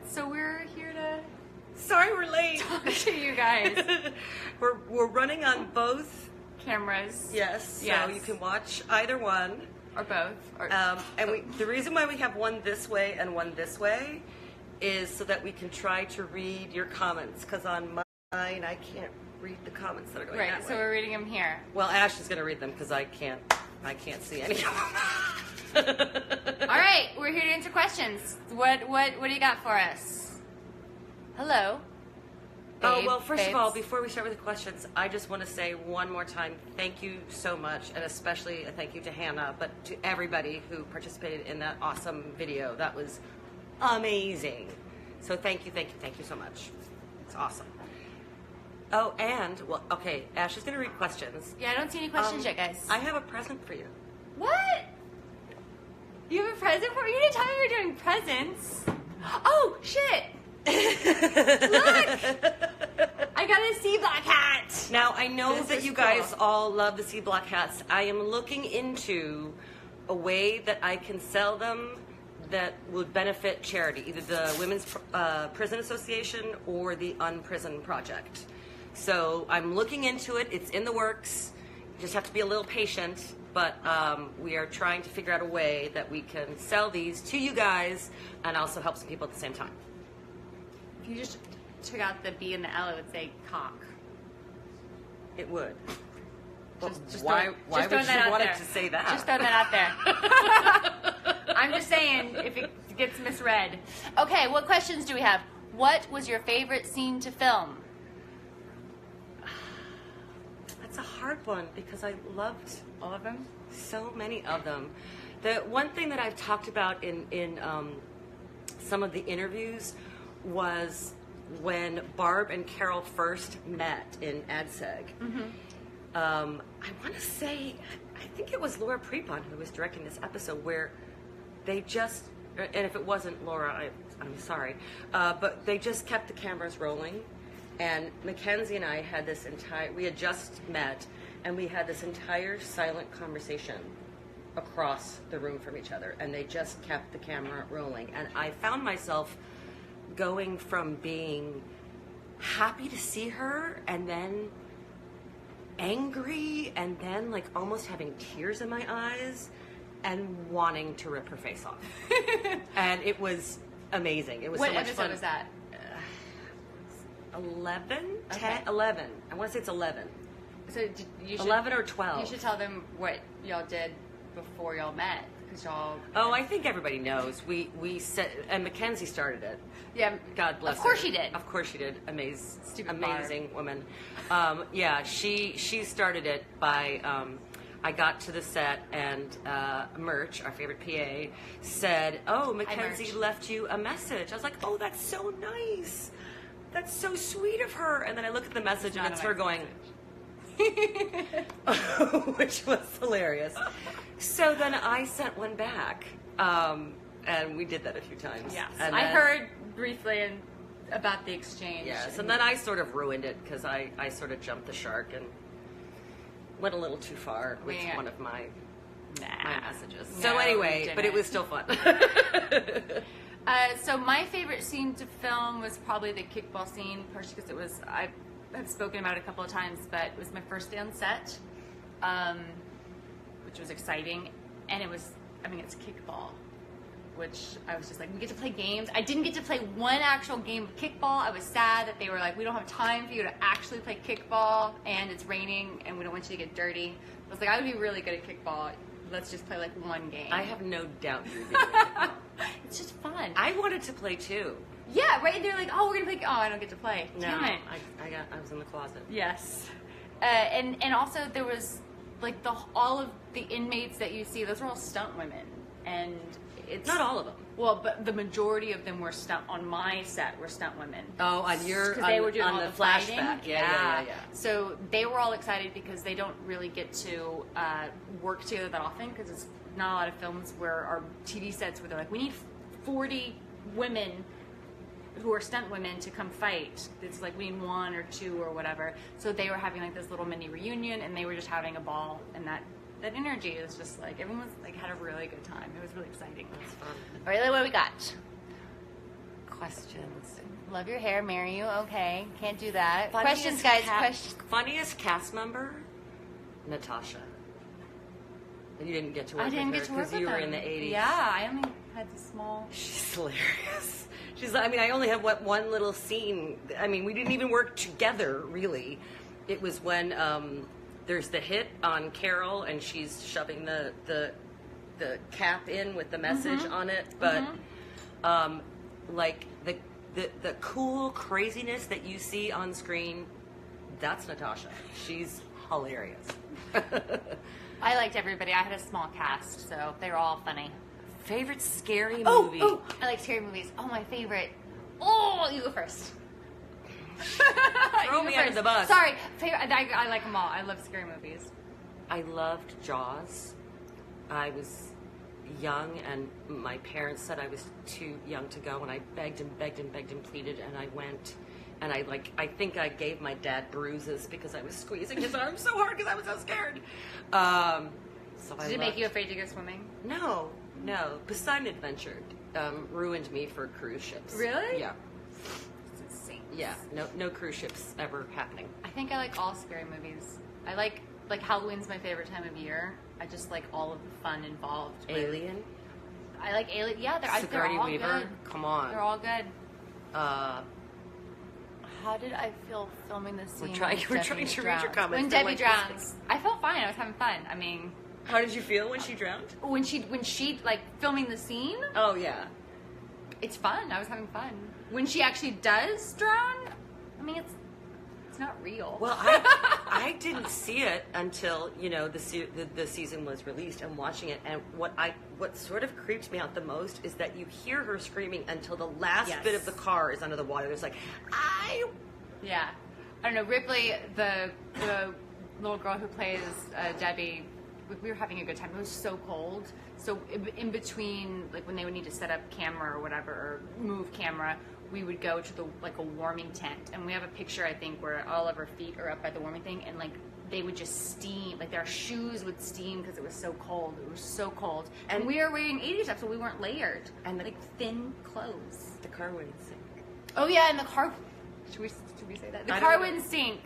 So we're here to Sorry we're late. talk to you guys. We're running on both Cameras. Yes, so Yes. you can watch either one. Or both. Or, And the reason why we have one this way and one this way is so that we can try to read your comments. Because on mine, I can't read the comments that are going right, that so way. we're reading them here. Well, Ash is going to read them because I can't see any of them. All right, we're here to answer questions. What do you got for us? Hello. Oh, Babe, well, first of all, babes. before we start with the questions, I just want to say one more time, thank you so much, and especially a thank you to Hannah, but to everybody who participated in that awesome video. That was amazing. So thank you so much. It's awesome. Oh, and, well, okay, Ash is going to read questions. Yeah, I don't see any questions yet, guys. I have a present for you. What? You have a present for me? You didn't tell me we were doing presents. Oh, shit. Look! I got a sea black hat. Now, I know This that is you guys cool. all love the sea black hats. I am looking into a way that I can sell them that would benefit charity, either the Women's Prison Association or the Unprison Project. So I'm looking into it. It's in the works. You just have to be a little patient. But we are trying to figure out a way that we can sell these to you guys and also help some people at the same time. If you just took out the B and the L, it would say cock. It would. But Just why throwing would you that out want there. it to say that? Just throw that out there. I'm just saying, if it gets misread. Okay, what questions do we have? What was your favorite scene to film? That's a hard one because I loved All of them? so many of them. The one thing that I've talked about in some of the interviews was when Barb and Carol first met in AdSeg. Mm-hmm. I want to say, I think it was Laura Prepon who was directing this episode where they just, and if it wasn't Laura, I'm sorry, but they just kept the cameras rolling. And Mackenzie and I had we had just met, and we had this entire silent conversation across the room from each other, and they just kept the camera rolling. And I found myself going from being happy to see her, and then angry, and then like almost having tears in my eyes, and wanting to rip her face off. And it was amazing. It was What so much episode fun. was that? 11? Okay. 10? 11. I want to say it's 11. So you should, 11 or 12. You should tell them what y'all did before y'all met. Because y'all... Oh, I think everybody knows. We said, and Mackenzie started it. Yeah. God bless her. Of course she did. Of course she did. Stupid Amazing woman. Yeah, she started it by, I got to the set and Merch, our favorite PA, said, oh, Mackenzie Merch. left you a message. I was like, oh, that's so nice. That's so sweet of her. And then I look at the message and Not it's a her nice going, which was hilarious. So then I sent one back, and we did that a few times. Yes. And I then- heard briefly about the exchange. Yes, and then I sort of ruined it because I sort of jumped the shark and went a little too far with Yeah. one of my messages. No, So you anyway, but it didn't. was still fun. So my favorite scene to film was probably the kickball scene, partially because I've spoken about it a couple of times, but it was my first day on set, which was exciting, and it's kickball, which I was just like, we get to play games. I didn't get to play one actual game of kickball. I was sad that they were like, we don't have time for you to actually play kickball, and it's raining, and we don't want you to get dirty. I was like, I would be really good at kickball. Let's just play like one game. I have no doubt you would be able to. It's just fun. I wanted to play too. Yeah, right. They're like, oh, we're gonna play. Oh, I don't get to play. No, Damn it. I was in the closet. Yes. And also there was like all of the inmates that you see. Those were all stunt women, and it's Not all of them. Well, but the majority of them were on my set were stunt women. Oh, on your Because they were doing all the the flashback. fighting. Yeah. So they were all excited because they don't really get to work together that often because it's not a lot of films or TV sets where they're like, we need 40 women who are stunt women to come fight. It's like we need one or two or whatever. So they were having like this little mini reunion, and they were just having a ball, and that energy is just like everyone was like had a really good time. It was really exciting. That's fun. All right, what do we got? questions. Love your hair, marry you. Okay, can't do that. Funniest Questions, guys. Questions. Funniest cast member? Natasha. You didn't get to work I didn't with her get to work with you were them. in the 80s. Yeah, I only had the small. She's hilarious. I only have one little scene. I mean, we didn't even work together, really. It was when there's the hit on Carol, and she's shoving the cap in with the message on it. But, like, the cool craziness that you see on screen, that's Natasha. She's hilarious. I liked everybody. I had a small cast, so they were all funny. Favorite scary movie? Oh, I like scary movies. Oh, my favorite. Oh, you go first. Throw me under the bus. Sorry. I like them all. I love scary movies. I loved Jaws. I was young, and my parents said I was too young to go, and I begged and begged and begged and pleaded, and I went. And I think I gave my dad bruises because I was squeezing his arm so hard because I was so scared. Did it make you afraid to go swimming? No. Poseidon Adventure ruined me for cruise ships. Really? Yeah. It's insane. Yeah. No cruise ships ever happening. I think I like all scary movies. I like Halloween's my favorite time of year. I just like all of the fun involved. Alien. I like Alien. Yeah, they're Sigourney all Weaver. good. Come on. They're all good. How did I feel filming this scene? We're trying to read your comments. When Debbie drowns, I felt fine. I was having fun. I mean, how did you feel when she drowned? When she like filming the scene. Oh yeah, it's fun. I was having fun. When she actually does drown, I mean, it's not real. Well, I didn't see it until the season was released and watching it. And what sort of creeped me out the most is that you hear her screaming until the last bit of the car is under the water. It's like, yeah, I don't know. Ripley, the little girl who plays Debbie, we were having a good time. It was so cold. So in between, like when they would need to set up camera or whatever, or move camera, we would go to a warming tent, and we have a picture I think where all of her feet are up by the warming thing, and like they would just steam, like their shoes would steam because it was so cold. It was so cold, and we were wearing 80s stuff, so we weren't layered, and like thin clothes. The car wouldn't sink. Oh yeah, and the car. Should we say that? The car wouldn't sink.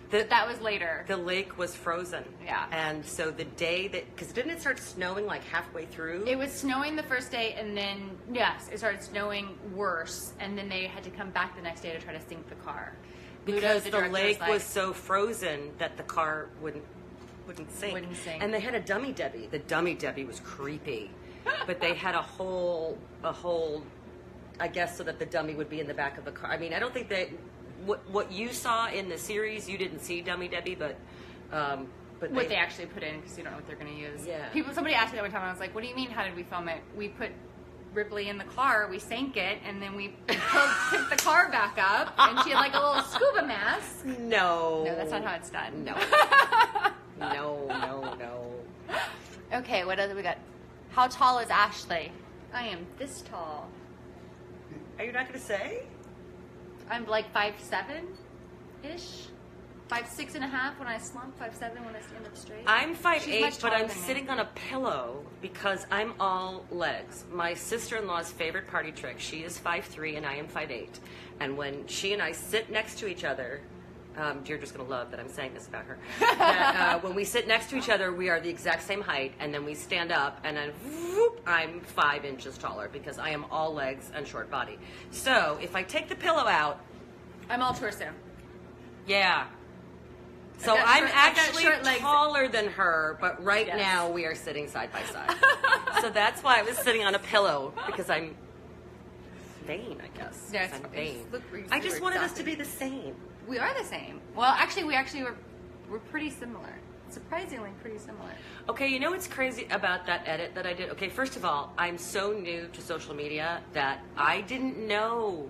That was later. The lake was frozen. Yeah. And so the day because didn't it start snowing like halfway through? It was snowing the first day, and then, yes, it started snowing worse, and then they had to come back the next day to try to sink the car. Because the lake was so frozen that the car wouldn't sink. Wouldn't sink. And they had a dummy Debbie. The dummy Debbie was creepy. But they had a whole, I guess, so that the dummy would be in the back of the car. I mean, I don't think that... What you saw in the series, you didn't see Dummy Debbie, but what they actually put in, because you don't know what they're going to use. Yeah. Somebody asked me that one time, and I was like, "What do you mean? How did we film it? We put Ripley in the car, we sank it, and then we picked the car back up, and she had like a little scuba mask." No, that's not how it's done. No, no. Okay, what else we got? How tall is Ashley? I am this tall. Are you not going to say? I'm like 5'7"-ish. 5'6.5" when I slump, 5'7" when I stand up straight. I'm 5'8", but I'm sitting on a pillow because I'm all legs. My sister-in-law's favorite party trick, she is 5'3" and I am 5'8". And when she and I sit next to each other, Deirdre's going to love that I'm saying this about her. That, when we sit next to each other, we are the exact same height, and then we stand up, and then whoop, I'm 5 inches taller because I am all legs and short body. So if I take the pillow out, I'm all torso. Yeah. So I'm actually taller than her, but right now we are sitting side by side. So that's why I was sitting on a pillow, because I'm vain, I guess. Yes, I'm vain. I just wanted us to be the same. We are the same. Well, actually, we're pretty similar. Surprisingly pretty similar. Okay, you know what's crazy about that edit that I did? Okay, first of all, I'm so new to social media that I didn't know.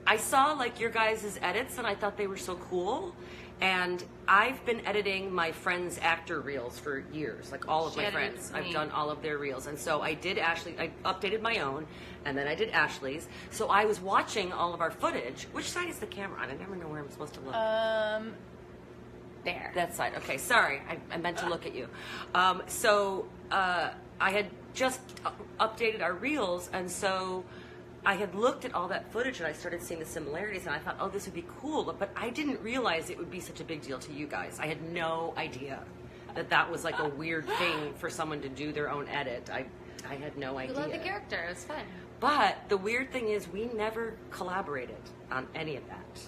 I saw like your guys' edits and I thought they were so cool. And I've been editing my friends' actor reels for years, like all of my friends. I've done all of their reels. And so I did I updated my own, and then I did Ashley's. So I was watching all of our footage. Which side is the camera on? I never know where I'm supposed to look. There. That side. Okay, sorry. I meant to look at you. I had just updated our reels, and so I had looked at all that footage and I started seeing the similarities, and I thought, oh, this would be cool. But I didn't realize it would be such a big deal to you guys. I had no idea that was like a weird thing for someone to do their own edit. I had no idea. You love the character. It was fun. But the weird thing is we never collaborated on any of that.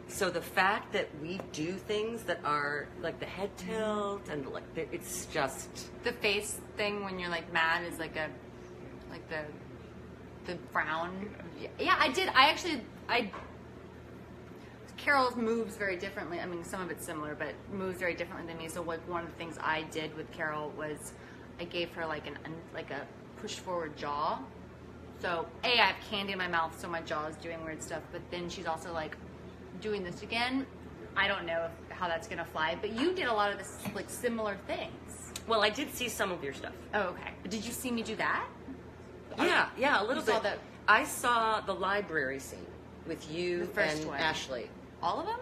So the fact that we do things that are like the head tilt and like it's just the face thing when you're like mad is like the frown. Yeah, I did. Carol moves very differently. I mean, some of it's similar, but moves very differently than me. So like one of the things I did with Carol was I gave her like a push forward jaw. So I have candy in my mouth, so my jaw is doing weird stuff. But then she's also like doing this again. I don't know how that's gonna fly, but you did a lot of this like similar things. Well, I did see some of your stuff. Oh, okay. But did you see me do that? Yeah, a little bit. Saw the, I saw the library scene with you and Ashley. All of them?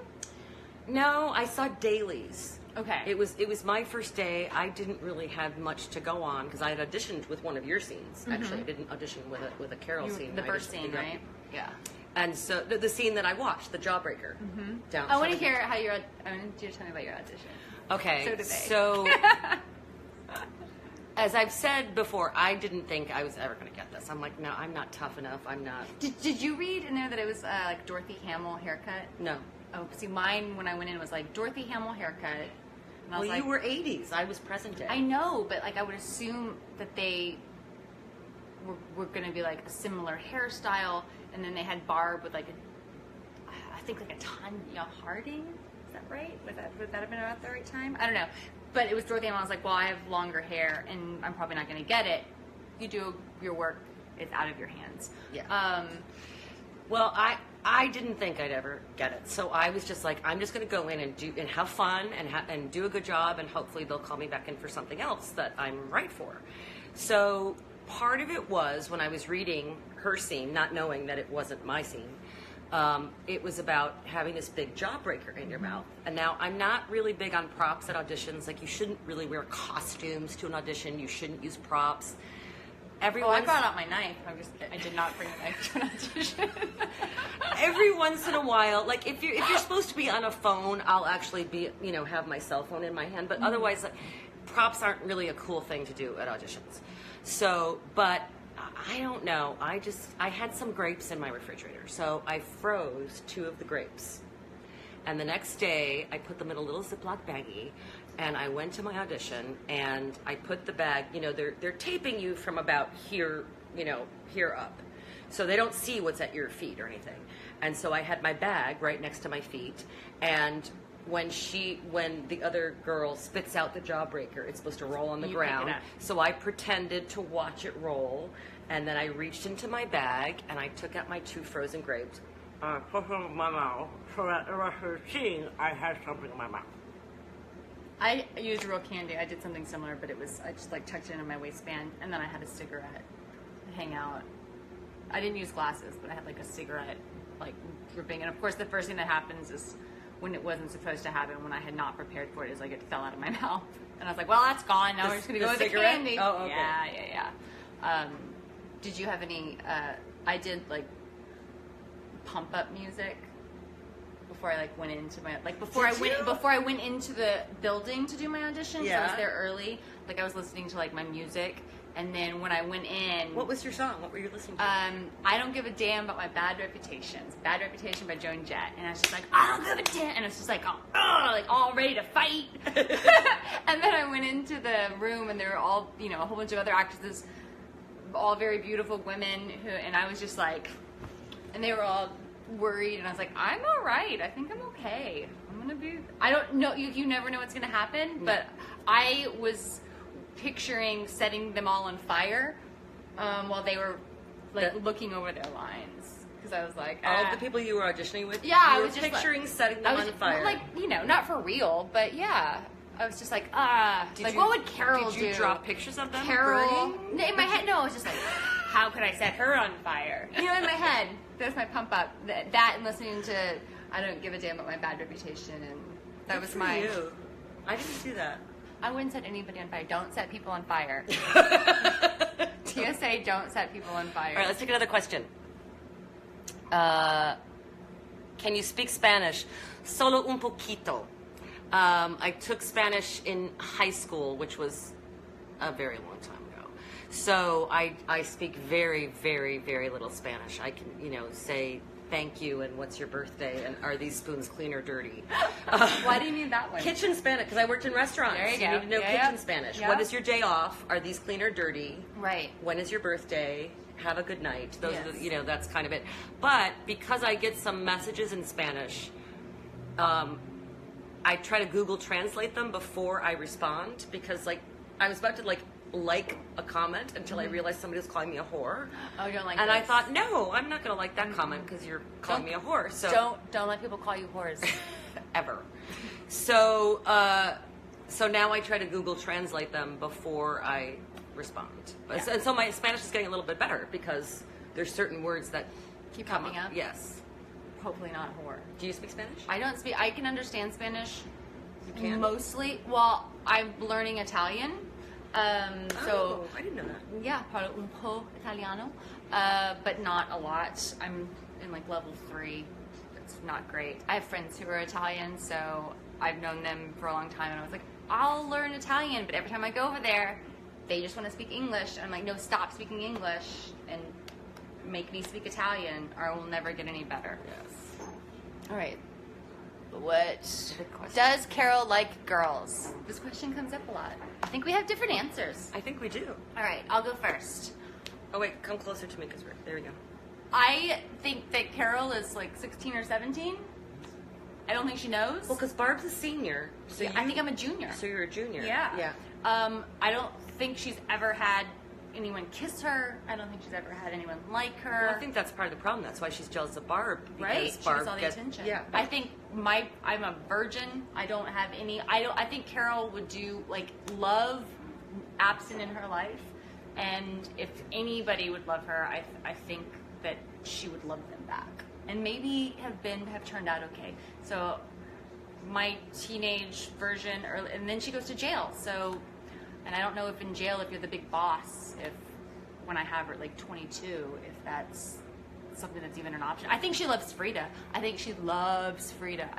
No, I saw dailies. Okay. It was my first day. I didn't really have much to go on because I had auditioned with one of your scenes. Mm-hmm. Actually, I didn't audition with a Carol scene. The first scene, right? Yeah. And so the scene that I watched, the Jawbreaker. Mm-hmm. Down. I want to hear how I want you to tell me about your audition. Okay. So did they. So, as I've said before, I didn't think I was ever going to get this. I'm like, no, I'm not tough enough. I'm not. Did you read in there that it was like Dorothy Hamill haircut? No. Oh, see, mine when I went in was like Dorothy Hamill haircut. And I was well, you were 80s. I was present day. I know, but like I would assume that they were going to be like a similar hairstyle, and then they had Barb with like I think like a Tanya Harding. Is that right? Would that have been about the right time? I don't know. But it was Dorothy, and I was like, well, I have longer hair, and I'm probably not going to get it. You do your work; it's out of your hands. Yeah. Well, I didn't think I'd ever get it, so I was just like, I'm just going to go in and have fun and do a good job, and hopefully they'll call me back in for something else that I'm right for. So part of it was when I was reading her scene, not knowing that it wasn't my scene. It was about having this big jawbreaker in your mouth. And now I'm not really big on props at auditions. Like, you shouldn't really wear costumes to an audition. You shouldn't use props. I brought out my knife. I did not bring a knife to an audition. Every once in a while, like if you're supposed to be on a phone, I'll actually be, have my cell phone in my hand. But otherwise, like, props aren't really a cool thing to do at auditions. So, but I don't know. I had some grapes in my refrigerator, so I froze 2 of the grapes. And the next day, I put them in a little Ziploc baggie, and I went to my audition, and I put the bag, they're taping you from about here, here up. So they don't see what's at your feet or anything. And so I had my bag right next to my feet, and when the other girl spits out the jawbreaker, it's supposed to roll on the ground. So I pretended to watch it roll, and then I reached into my bag, and I took out my 2 frozen grapes. I put them in my mouth, so that the rest of the scene, I had something in my mouth. I used real candy. I did something similar, but I just like tucked it in my waistband, and then I had a cigarette to hang out. I didn't use glasses, but I had like a cigarette, like dripping. And of course, the first thing that happens is when it wasn't supposed to happen, when I had not prepared for it, is like it fell out of my mouth, and I was like, "Well, that's gone. Now we're just gonna go with the candy." Oh, okay. Yeah. Did you have any? I did like pump up music before I like went into my before I went into the building to do my audition. Yeah. So I was there early. Like I was listening to like my music, and then when I went in, what was your song? What were you listening to? I Don't Give a Damn About My Bad Reputation. It's Bad Reputation by Joan Jett, and I was just like, I don't give a damn, and it's just like, like all ready to fight. And then I went into the room, and there were all a whole bunch of other actresses, all very beautiful women and I was just like, and they were all worried, and I was like, I'm all right. I think I'm okay. I don't know. You never know what's going to happen, but I was picturing setting them all on fire while they were looking over their lines, because I was like, all the people you were auditioning with. Yeah, I was was just picturing setting them on fire. Like not for real, but yeah. I was just like, what would Carol do? Did you draw pictures of them Carol burning? In my head. No, I was just like, how could I set her on fire? In my head. That's my pump up. That and listening to I Don't Give a Damn About My Bad Reputation, and that was my. You. I didn't do that. I wouldn't set anybody on fire. Don't set people on fire. TSA, don't set people on fire. All right, let's take another question. Can you speak Spanish? Solo un poquito. I took Spanish in high school, which was a very long time ago. So I speak very, very, very little Spanish. I can, say thank you and what's your birthday and are these spoons clean or dirty? Why do you need that one? Kitchen Spanish, because I worked in restaurants. There you go. Need to know kitchen Spanish. Yeah. What is your day off? Are these clean or dirty? Right. When is your birthday? Have a good night. Those are Yes. the, that's kind of it. But because I get some messages in Spanish, I try to Google translate them before I respond, because I was about to like a comment until I realized somebody was calling me a whore. Oh, you don't like and this. I thought, no, I'm not going to like that comment because you're calling me a whore. So Don't let people call you whores. ever. So now I try to Google translate them before I respond. Yeah. And so my Spanish is getting a little bit better because there's certain words that Keep come coming up. Yes. Hopefully not whore. Do you speak Spanish? I don't speak. I can understand Spanish. You can? Mostly. Well, I'm learning Italian. So I didn't know that. yeah, parlo un po' italiano, but not a lot. I'm in level 3. It's not great. I have friends who are Italian, so I've known them for a long time, and I was like, I'll learn Italian, but every time I go over there, they just want to speak English. I'm like, no, stop speaking English and make me speak Italian, or I will never get any better. Yes. All right. What Good question. does Carol like girls? This question comes up a lot. I think we have different answers. I think we do. All right, I'll go first. Oh, wait, come closer to me because there we go. I think that Carol is 16 or 17. I don't think she knows. Well, because Barb's a senior. So I think I'm a junior. So you're a junior. Yeah. Yeah. I don't think she's ever had anyone kiss her. I don't think she's ever had anyone like her. Well, I think that's part of the problem. That's why she's jealous of Barb. Right, Because she Barb gets all the attention. Yeah. I think I'm a virgin. I don't have any. I think Carol would do love absent in her life, and if anybody would love her, I think that she would love them back, and maybe have turned out okay. So my teenage version, and then she goes to jail. So, and I don't know if in jail, if you're the big boss, when I have her at 22, if that's something that's even an option. I think she loves Frida. I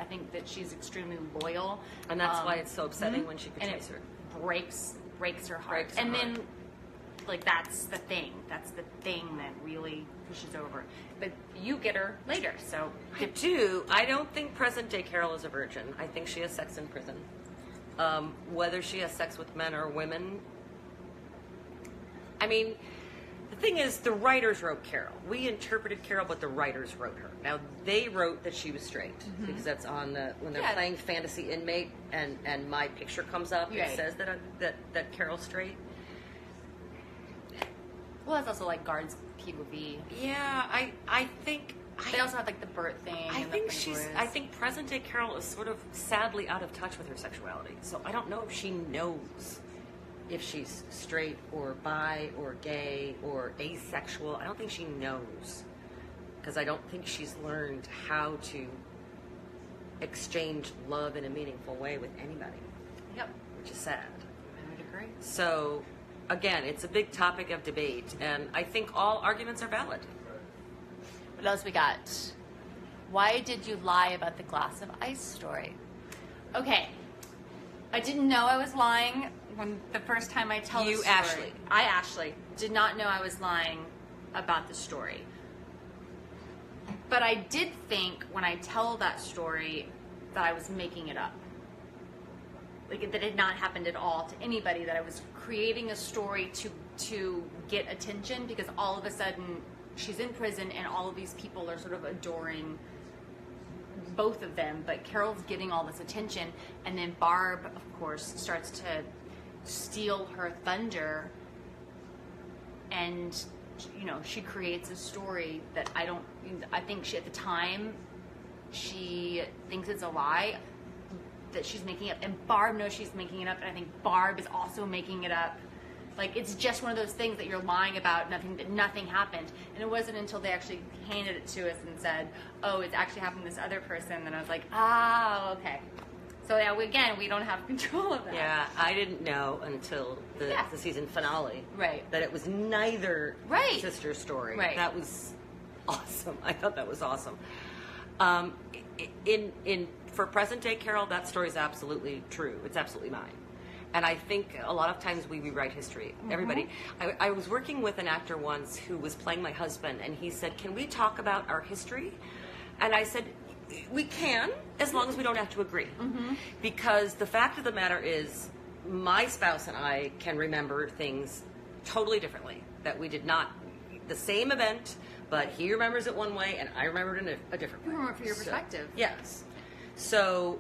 think that she's extremely loyal, And that's why it's so upsetting when she betrays her. Breaks her heart. Breaks her and heart. then that's the thing. That's the thing that really pushes over. But you get her later, so I do. I don't think present day Carol is a virgin. I think she has sex in prison. Whether she has sex with men or women, I mean, the thing is, the writers wrote Carol. We interpreted Carol, but the writers wrote her. Now, they wrote that she was straight, because that's on when they're playing Fantasy Inmate, and my picture comes up, Right. it says that Carol's straight. well, that's also guards POV. Yeah, I think... They also have the birth thing. I and think the she's. fingers. I think present day Carol is sort of sadly out of touch with her sexuality. So I don't know if she knows if she's straight or bi or gay or asexual. I don't think she knows, because I don't think she's learned how to exchange love in a meaningful way with anybody. Yep, Which is sad. I would agree. So again, it's a big topic of debate, and I think all arguments are valid. What else we got? Why did you lie about the glass of ice story? Okay, I didn't know I was lying when the first time I tell You, the story. Ashley. I, Ashley, did not know I was lying about the story. But I did think when I tell that story that I was making it up. That it had not happened at all to anybody, that I was creating a story to get attention, because all of a sudden she's in prison and all of these people are sort of adoring both of them, but Carol's getting all this attention, and then Barb, of course, starts to steal her thunder, and she creates a story that I think at the time she thinks it's a lie that she's making up, and Barb knows she's making it up, and I think Barb is also making it up. It's just one of those things that you're lying about, nothing happened. And it wasn't until they actually handed it to us and said, oh, it's actually happened to this other person, then I was like, okay. So yeah, we don't have control of that. Yeah, I didn't know until the season finale Right. that it was neither Right. sister's story. Right. That was awesome. I thought that was awesome. For present day Carol, that story is absolutely true. It's absolutely mine. And I think a lot of times we rewrite history. Everybody. I was working with an actor once who was playing my husband, and he said, "Can we talk about our history?" And I said, "We can, as long as we don't have to agree." Because the fact of the matter is, my spouse and I can remember things totally differently. That we did not, the same event, but he remembers it one way and I remember it in a different way. You remember for your perspective. Yes. So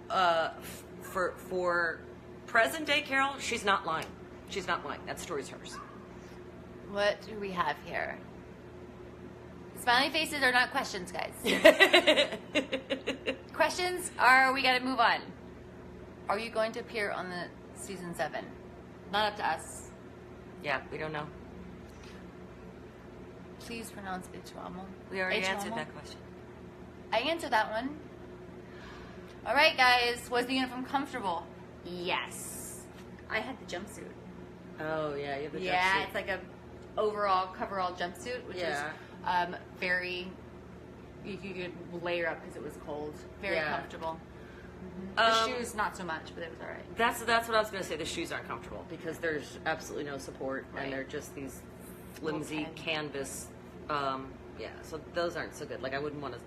for present day Carol, she's not lying. She's not lying. That story's hers. What do we have here? Smiley faces are not questions, guys. Questions are, we gotta move on. Are you going to appear on the season 7? Not up to us. Yeah, we don't know. Please pronounce Ichuamo. We already answered that question. I answered that one. All right, guys. Was the uniform comfortable? Yes. I had the jumpsuit. Oh, yeah, you have the jumpsuit. Yeah, it's like a overall, coverall jumpsuit, which is very, you could layer up because it was cold. Very comfortable. The shoes, not so much, but it was all right. That's what I was going to say. The shoes aren't comfortable because there's absolutely no support, and they're just these flimsy canvas. So those aren't so good. Like, I wouldn't want to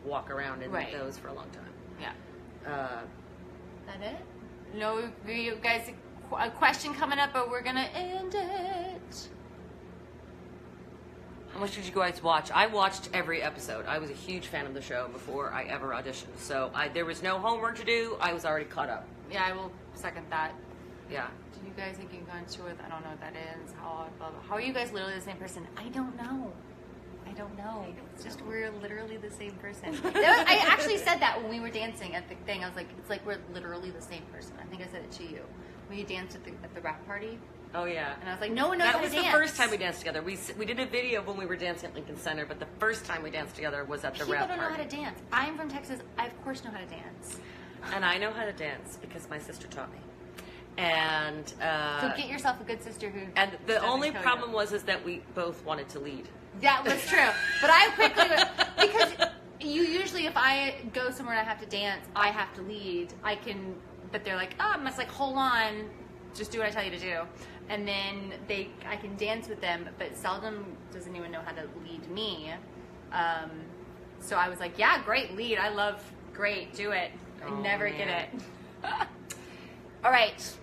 walk around in those for a long time. Yeah. That it? No, you guys, a question coming up, but we're going to end it. How much did you guys watch? I watched every episode. I was a huge fan of the show before I ever auditioned. So there was no homework to do. I was already caught up. Yeah, I will second that. Yeah. Do you guys think you can go into it? I don't know what that is. How are you guys literally the same person? I don't know. It's just we're literally the same person. I actually said that when we were dancing at the thing. I was like, it's like we're literally the same person. I think I said it to you when you danced at the rap party. Oh, yeah. And I was like, no one knows how to dance. That was the first time we danced together. We did a video when we were dancing at Lincoln Center, but the first time we danced together was at the rap party. People don't know how to dance. I'm from Texas. I, of course, know how to dance. And I know how to dance because my sister taught me. And so get yourself a good sister who. And the only problem was that we both wanted to lead. That was true. But I quickly because you usually, if I go somewhere and I have to dance, I have to lead. I can, but they're like, I must hold on, just do what I tell you to do, and then I can dance with them, but seldom does anyone know how to lead me. So I was like, yeah, great, lead. I love, great, do it. I never get it. All right.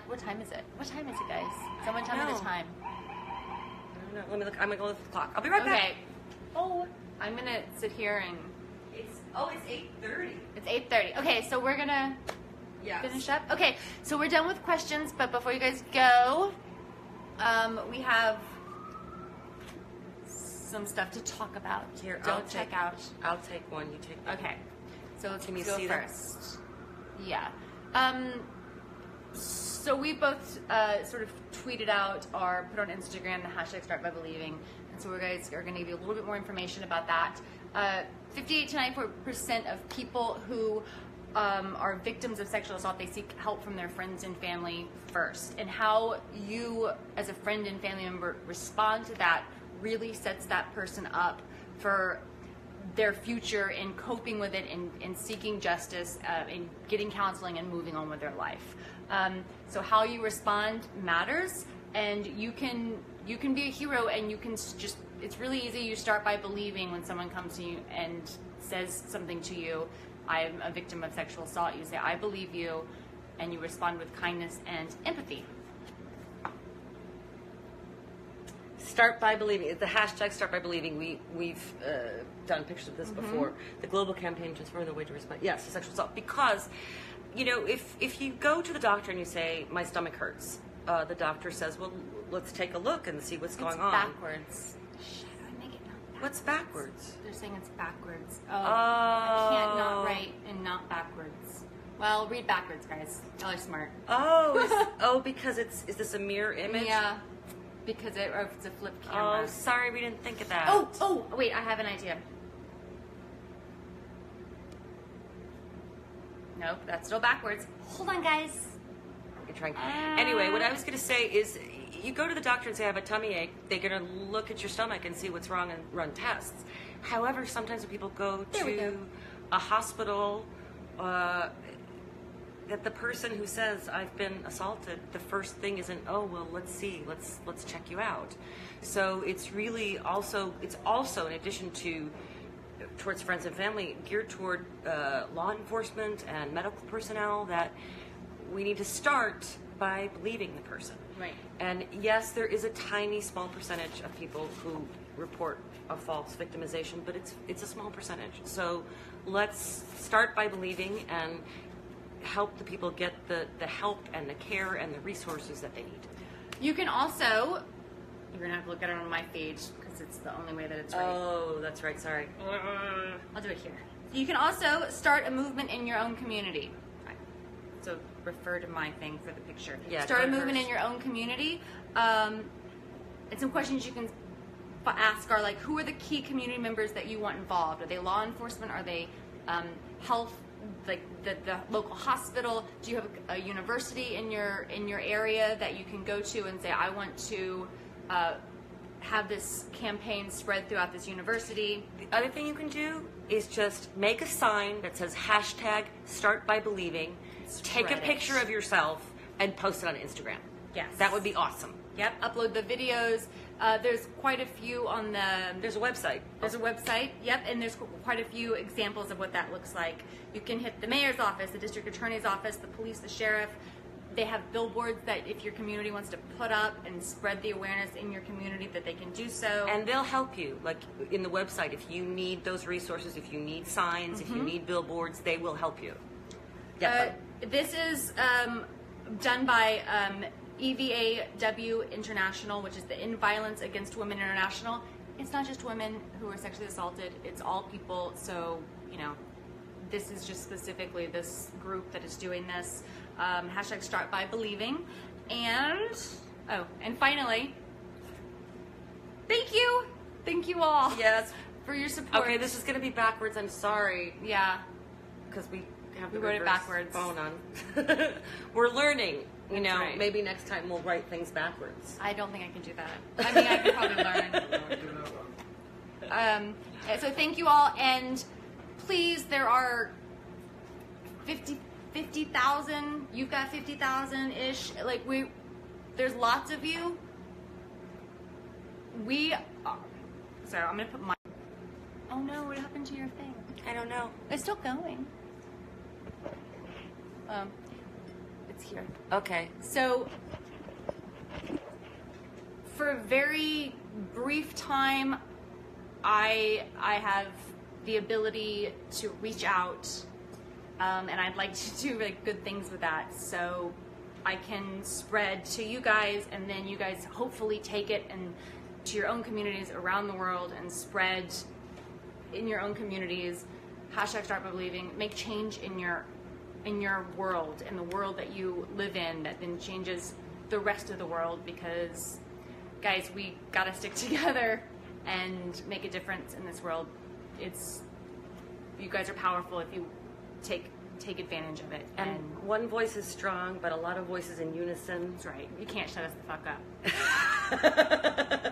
What time is it? What time is it, guys? Someone tell me the time. I don't know. Let me look. I'm going to look at the clock. I'll be right back. Oh, I'm going to sit here and... It's 8:30. It's 8:30. Okay, so we're going to finish up. Okay, so we're done with questions, but before you guys go, we have some stuff to talk about. Here, Don't check out. I'll take one. You take one. Okay. So let's Can you go see first. Yeah. So we both sort of tweeted out or put on Instagram the hashtag Start By Believing, and so we guys are going to give you a little bit more information about that. 58 to 94% of people who are victims of sexual assault, they seek help from their friends and family first, and how you as a friend and family member respond to that really sets that person up for their future in coping with it, in seeking justice, in getting counseling and moving on with their life. So how you respond matters, and you can be a hero, and you can just, it's really easy. You start by believing when someone comes to you and says something to you. I'm a victim of sexual assault. You say, I believe you, and you respond with kindness and empathy. Start by believing. The hashtag Start by Believing. We've done pictures of this before. The global campaign Transforming the Way to Respond. Yes, to sexual assault. Because, if you go to the doctor and you say my stomach hurts, the doctor says, well, let's take a look and see what's going on. Backwards. I make it not backwards. What's backwards? They're saying it's backwards. Oh, I can't not write and not backwards. Well, read backwards, guys. Y'all are smart. Oh, because is this a mirror image? Yeah. Because it's a flip camera. Oh, sorry, we didn't think of that. Oh, wait, I have an idea. Nope, that's still backwards. Hold on, guys. You're trying. Anyway, what I was going to say is, you go to the doctor and say, I have a tummy ache, they're going to look at your stomach and see what's wrong and run tests. However, sometimes when people go to a hospital, that the person who says, I've been assaulted, the first thing isn't, oh, well, let's see, let's check you out. So it's really also, in addition to towards friends and family, geared toward law enforcement and medical personnel, that we need to start by believing the person. Right. And yes, there is a tiny, small percentage of people who report a false victimization, but it's a small percentage. So let's start by believing and help the people get the help and the care and the resources that they need. You can also, you're going to have to look at it on my feed because it's the only way that it's right. Oh, that's right, sorry. I'll do it here. You can also start a movement in your own community. So refer to my thing for the picture. Yeah, start a movement in your own community. And some questions you can ask are like, who are the key community members that you want involved? Are they law enforcement? Are they health, like the local hospital? Do you have a university in your area that you can go to and say, I want to have this campaign spread throughout this university? The other thing you can do is just make a sign that says hashtag start by believing. Take a picture of yourself and post it on Instagram. Yes. That would be awesome. Yep. Upload the videos. There's quite a few on the... There's a website. There's a website, yep, and there's quite a few examples of what that looks like. You can hit the mayor's office, the district attorney's office, the police, the sheriff. They have billboards that if your community wants to put up and spread the awareness in your community, that they can do so. And they'll help you. Like in the website, if you need those resources, if you need signs, if you need billboards, they will help you. Yeah. This is done by EVAW International, which is the In Violence Against Women International. It's not just women who are sexually assaulted, it's all people. So, you know, this is just specifically this group that is doing this. Hashtag start by believing. And, and finally, thank you. Thank you all. Yes. For your support. Okay, this is going to be backwards. I'm sorry. Yeah. Because we have We the wrote it reverse backwards. phone on. We're learning. You know, right. maybe next time we'll write things backwards. I don't think I can do that. I mean, I can probably learn. So thank you all, and please, there are 50,000. You've got 50,000-ish. Like there's lots of you. So I'm gonna put my. Oh no! What happened to your thing? I don't know. It's still going. It's here. Okay. So, for a very brief time, I have the ability to reach out, and I'd like to do really good things with that. So, I can spread to you guys, and then you guys hopefully take it and to your own communities around the world and spread in your own communities. Hashtag start by believing. Make change in your world, in the world that you live in, that then changes the rest of the world, because guys, we gotta stick together and make a difference in this world. You guys are powerful if you take advantage of it. And one voice is strong, but a lot of voices in unison. That's right. You can't shut us the fuck up.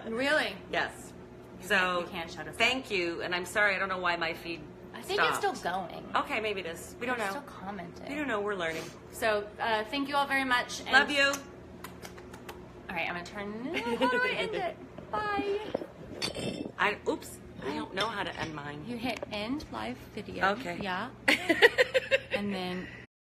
Really? Yes. So you can't shut us up. Thank you, and I'm sorry, I don't know why my feed I think stopped. it's still going. Okay, maybe it is. We don't know. Still commenting. We don't know. We're learning. So thank you all very much. And Love you. All right, I'm gonna turn. How do I end it? Bye. Oops. I don't know how to end mine. You hit end live video. Okay. Yeah. And then